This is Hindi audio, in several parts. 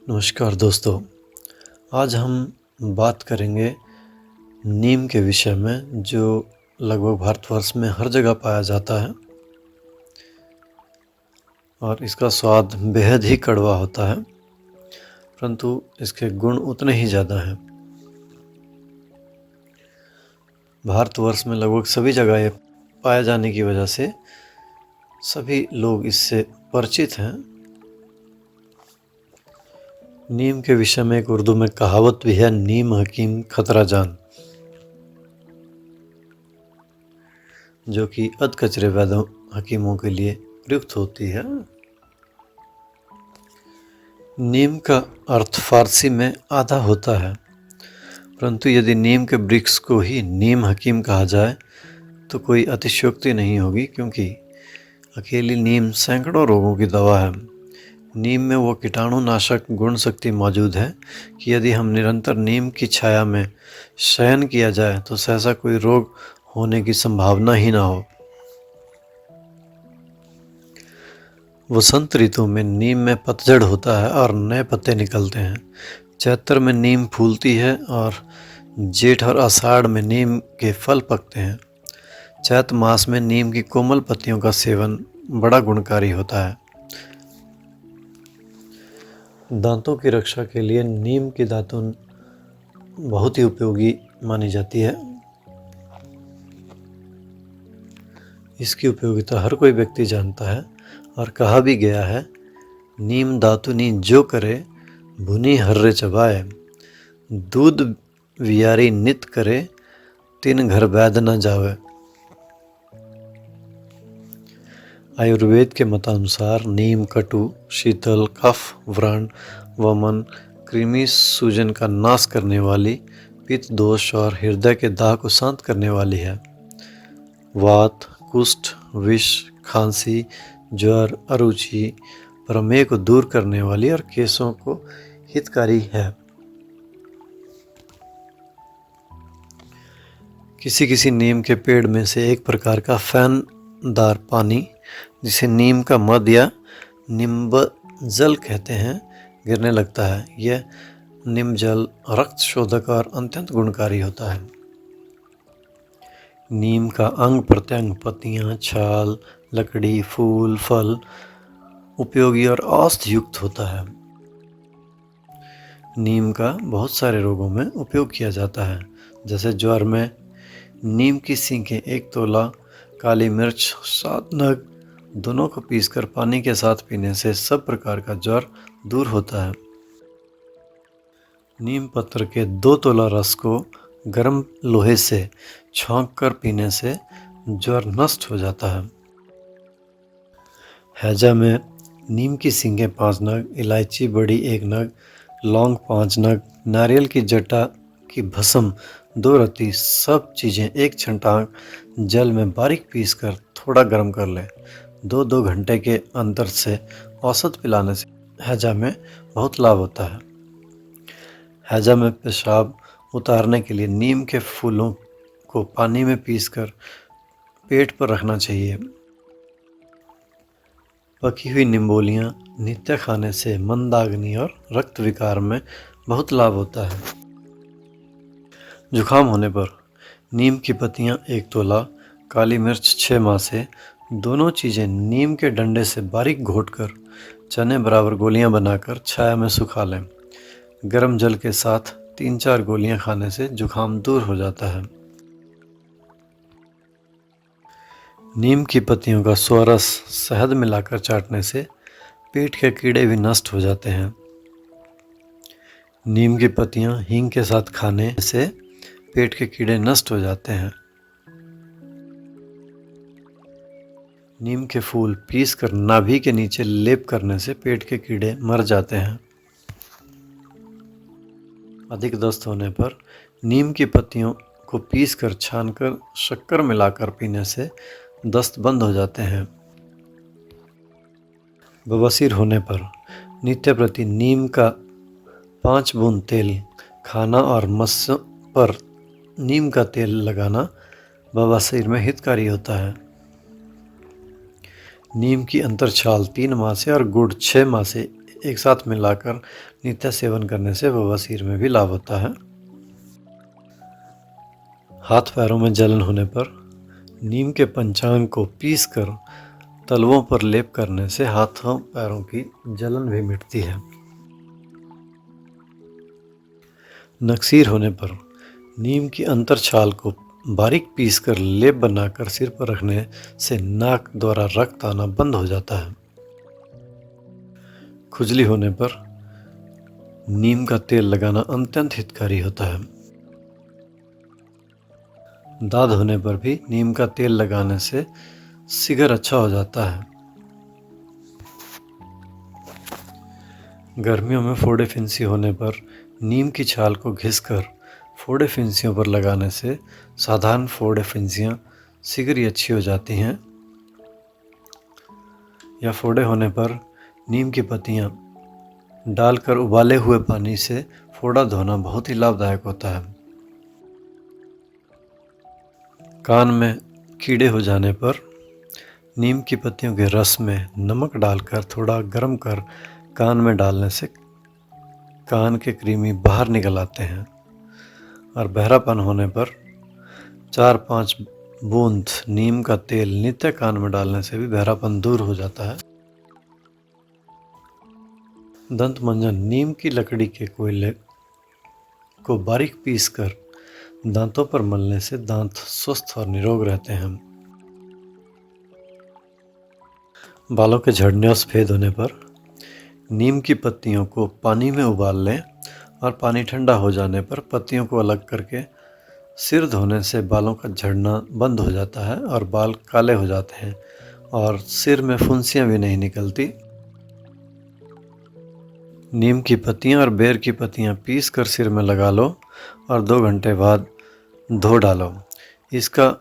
नमस्कार दोस्तों, आज हम बात करेंगे नीम के विषय में जो लगभग भारतवर्ष में हर जगह पाया जाता है और इसका स्वाद बेहद ही कड़वा होता है, परंतु इसके गुण उतने ही ज़्यादा हैं। भारतवर्ष में लगभग सभी जगह ये पाए जाने की वजह से सभी लोग इससे परिचित हैं। नीम के विषय में एक उर्दू में कहावत भी है, नीम हकीम खतरा जान, जो कि अधकचरे वैद्यों हकीमों के लिए प्रयुक्त होती है। नीम का अर्थ फारसी में आधा होता है, परंतु यदि नीम के वृक्ष को ही नीम हकीम कहा जाए तो कोई अतिशयोक्ति नहीं होगी, क्योंकि अकेली नीम सैकड़ों रोगों की दवा है। नीम में वो कीटाणुनाशक गुण शक्ति मौजूद है कि यदि हम निरंतर नीम की छाया में शयन किया जाए तो सहसा कोई रोग होने की संभावना ही ना हो। वसंत ऋतु में नीम में पतझड़ होता है और नए पत्ते निकलते हैं। चैत्र में नीम फूलती है और जेठ और आषाढ़ में नीम के फल पकते हैं। चैत मास में नीम की कोमल पत्तियों का सेवन बड़ा गुणकारी होता है। दांतों की रक्षा के लिए नीम की दातुन बहुत ही उपयोगी मानी जाती है। इसकी उपयोगिता हर कोई व्यक्ति जानता है और कहा भी गया है, नीम दातुनी जो करे भुनी हर्रे चबाए, दूध वियारी नित करे तीन घर वैद न जावे। आयुर्वेद के मतानुसार नीम कटु, शीतल, कफ, व्रण, वमन, कृमि सूजन का नाश करने वाली, पित्त दोष और हृदय के दाह को शांत करने वाली है। वात, कुष्ठ, विष, खांसी, ज्वर, अरुचि, प्रमेह को दूर करने वाली और केसों को हितकारी है। किसी नीम के पेड़ में से एक प्रकार का फैनदार पानी, जिसे नीम का मध या निम्ब जल कहते हैं, गिरने लगता है। यह निम्ब जल रक्त शोधक और अत्यंत गुणकारी होता है। नीम का अंग प्रत्यंग, पत्तियां, छाल, लकड़ी, फूल, फल उपयोगी और औषधि युक्त होता है। नीम का बहुत सारे रोगों में उपयोग किया जाता है, जैसे ज्वर में नीम की सींकें 1 तोला, काली मिर्च 7 नग, दोनों को पीसकर पानी के साथ पीने से सब प्रकार का ज्वर दूर होता है। नीम पत्र के 2 तोला रस को गर्म लोहे से छौंक कर पीने से ज्वर नष्ट हो जाता है। हैजा में नीम की सींगें 5 नग, इलायची बड़ी 1 नग, लौंग 5 नग, नारियल की जटा की भस्म 2 रत्ती, सब चीज़ें 1 छंटाक जल में बारीक पीसकर थोड़ा गर्म कर लें। 2-2 घंटे के अंतर से औसत पिलाने से हैजा में बहुत लाभ होता है। हैजा में पेशाब उतारने के लिए नीम के फूलों को पानी में पीसकर पेट पर रखना चाहिए। पकी हुई निम्बोलियाँ नित्य खाने से मंदाग्नि और रक्त विकार में बहुत लाभ होता है। जुखाम होने पर नीम की पत्तियाँ 1 तोला, काली मिर्च 6 मासे, दोनों चीज़ें नीम के डंडे से बारीक घोटकर चने बराबर गोलियां बनाकर छाया में सुखा लें। गर्म जल के साथ 3-4 गोलियां खाने से जुखाम दूर हो जाता है। नीम की पत्तियों का स्वरस शहद मिलाकर चाटने से पेट के कीड़े भी नष्ट हो जाते हैं। नीम की पत्तियां हींग के साथ खाने से पेट के कीड़े नष्ट हो जाते हैं। नीम के फूल पीसकर नाभि के नीचे लेप करने से पेट के कीड़े मर जाते हैं। अधिक दस्त होने पर नीम की पत्तियों को पीसकर छानकर शक्कर मिलाकर पीने से दस्त बंद हो जाते हैं। बवासीर होने पर नित्य प्रति नीम का 5 बूंद तेल खाना और मस्यों पर नीम का तेल लगाना बवासीर में हितकारी होता है। नीम की अंतरछाल 3 माह से और गुड़ 6 माह से एक साथ मिलाकर नित्य सेवन करने से बवासीर में भी लाभ होता है। हाथ पैरों में जलन होने पर नीम के पंचांग को पीसकर तलवों पर लेप करने से हाथों पैरों की जलन भी मिटती है। नक्सीर होने पर नीम की अंतरछाल को बारीक पीसकर लेप बनाकर सिर पर रखने से नाक द्वारा रक्त आना बंद हो जाता है। खुजली होने पर नीम का तेल लगाना अत्यंत हितकारी होता है। दाद होने पर भी नीम का तेल लगाने से सिगर अच्छा हो जाता है। गर्मियों में फोड़े फिंसी होने पर नीम की छाल को घिसकर फोड़े फिंसियों पर लगाने से साधारण फोड़े फिंसियाँ सिगरी अच्छी हो जाती हैं। या फोड़े होने पर नीम की पत्तियाँ डालकर उबाले हुए पानी से फोड़ा धोना बहुत ही लाभदायक होता है। कान में कीड़े हो जाने पर नीम की पत्तियों के रस में नमक डालकर थोड़ा गर्म कर कान में डालने से कान के कृमि बाहर निकल आते हैं। और बहरापन होने पर 4-5 बूंद नीम का तेल नित्य कान में डालने से भी बहरापन दूर हो जाता है। दंत मंजन नीम की लकड़ी के कोयले को बारीक पीसकर दांतों पर मलने से दांत स्वस्थ और निरोग रहते हैं। बालों के झड़ने और सफ़ेद होने पर नीम की पत्तियों को पानी में उबाल लें और पानी ठंडा हो जाने पर पत्तियों को अलग करके सिर धोने से बालों का झड़ना बंद हो जाता है और बाल काले हो जाते हैं और सिर में फुंसियाँ भी नहीं निकलती। नीम की पत्तियाँ और बेर की पत्तियाँ पीस कर सिर में लगा लो और 2 घंटे बाद धो डालो। इसका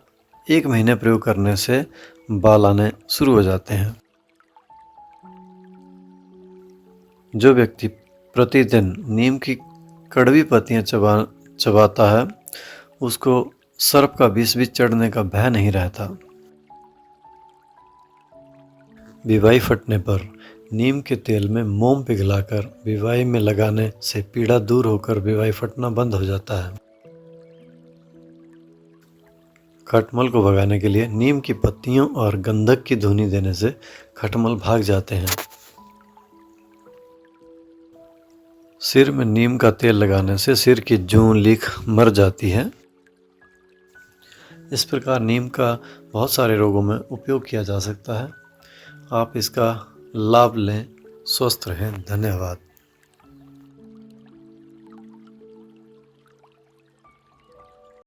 1 महीने प्रयोग करने से बाल आने शुरू हो जाते हैं। जो व्यक्ति प्रतिदिन नीम की कड़वी पत्तियाँ चबाता है उसको सर्प का विष भी चढ़ने का भय नहीं रहता। बीवाई फटने पर नीम के तेल में मोम पिघलाकर बीवाई में लगाने से पीड़ा दूर होकर बीवाई फटना बंद हो जाता है। खटमल को भगाने के लिए नीम की पत्तियों और गंधक की धुनी देने से खटमल भाग जाते हैं। सिर में नीम का तेल लगाने से सिर की जूं लीख मर जाती है। इस प्रकार नीम का बहुत सारे रोगों में उपयोग किया जा सकता है। आप इसका लाभ लें, स्वस्थ रहें। धन्यवाद।